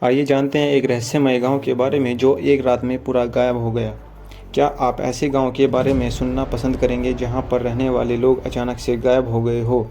आइए जानते हैं एक रहस्यमय गांव के बारे में जो एक रात में पूरा गायब हो गया। क्या आप ऐसे गांव के बारे में सुनना पसंद करेंगे जहां पर रहने वाले लोग अचानक से गायब हो गए हो?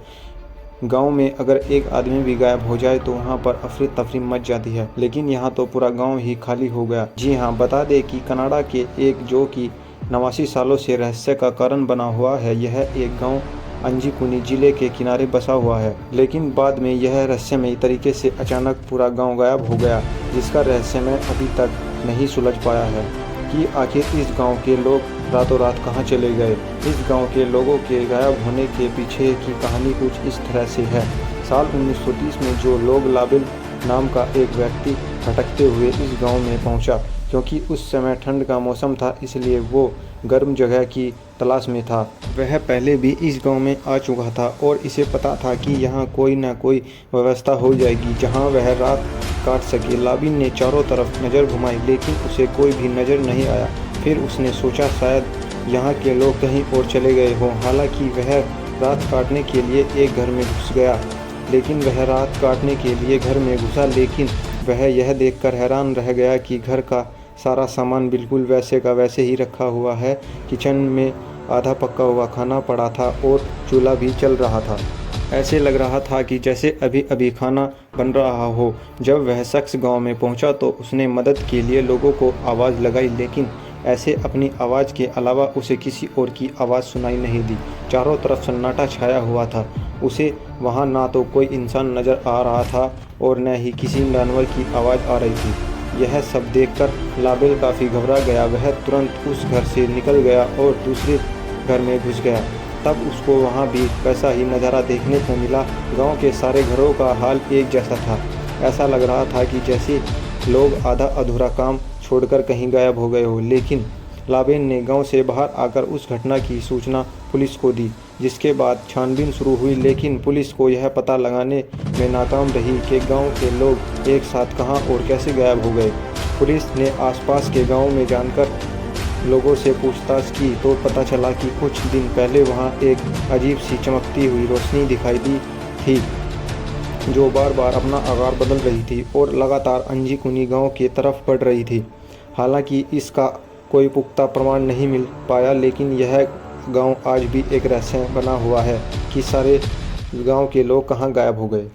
गांव में अगर एक आदमी भी गायब हो जाए तो वहां पर अफरी तफरी मच जाती है, लेकिन यहाँ तो पूरा गांव ही खाली हो गया। जी हाँ, बता दें कि कनाडा के एक जो कि 89 सालों से रहस्य का कारण बना हुआ है, यह एक गांव अंजीकुनी जिले के किनारे बसा हुआ है। लेकिन बाद में यह रहस्यमय तरीके से अचानक पूरा गांव गायब हो गया, जिसका रहस्य मैं अभी तक नहीं सुलझ पाया है कि आखिर इस गांव के लोग रातों रात कहां चले गए। इस गांव के लोगों के गायब होने के पीछे की कहानी कुछ इस तरह से है। साल 1930 में जो लोग लाबिल नाम का एक व्यक्ति भटकते हुए इस गांव में पहुंचा। क्योंकि उस समय ठंड का मौसम था, इसलिए वो गर्म जगह की तलाश में था। वह पहले भी इस गांव में आ चुका था और इसे पता था कि यहाँ कोई न कोई व्यवस्था हो जाएगी जहाँ वह रात काट सके। लाबिल ने चारों तरफ नज़र घुमाई, लेकिन उसे कोई भी नज़र नहीं आया। फिर उसने सोचा शायद यहाँ के लोग कहीं और चले गए हों। हालांकि वह रात काटने के लिए एक घर में घुस गया, लेकिन वह रात काटने के लिए घर में घुसा, लेकिन वह यह देखकर हैरान रह गया कि घर का सारा सामान बिल्कुल वैसे का वैसे ही रखा हुआ है। किचन में आधा पका हुआ खाना पड़ा था और चूल्हा भी चल रहा था। ऐसे लग रहा था कि जैसे अभी अभी खाना बन रहा हो। जब वह शख्स गांव में पहुंचा तो उसने मदद के लिए लोगों को आवाज़ लगाई, लेकिन ऐसे अपनी आवाज़ के अलावा उसे किसी और की आवाज़ सुनाई नहीं दी। चारों तरफ सन्नाटा छाया हुआ था। उसे वहां ना तो कोई इंसान नज़र आ रहा था और न ही किसी जानवर की आवाज़ आ रही थी। यह सब देखकर लाबिल काफ़ी घबरा गया। वह तुरंत उस घर से निकल गया और दूसरे घर में घुस गया। तब उसको वहाँ भी वैसा ही नज़ारा देखने को मिला। गांव के सारे घरों का हाल एक जैसा था। ऐसा लग रहा था कि जैसे लोग आधा अधूरा काम छोड़कर कहीं गायब हो गए हो। लेकिन लाबिल ने गांव से बाहर आकर उस घटना की सूचना पुलिस को दी, जिसके बाद छानबीन शुरू हुई। लेकिन पुलिस को यह पता लगाने में नाकाम रही कि गांव के लोग एक साथ कहां और कैसे गायब हो गए। पुलिस ने आसपास के गांव में जानकर लोगों से पूछताछ की तो पता चला कि कुछ दिन पहले वहां एक अजीब सी चमकती हुई रोशनी दिखाई दी थी, जो बार बार अपना आकार बदल रही थी और लगातार अंजीकुनी गांव की तरफ बढ़ रही थी। हालांकि इसका कोई पुख्ता प्रमाण नहीं मिल पाया, लेकिन यह गांव आज भी एक रहस्य बना हुआ है कि सारे गांव के लोग कहां गायब हो गए।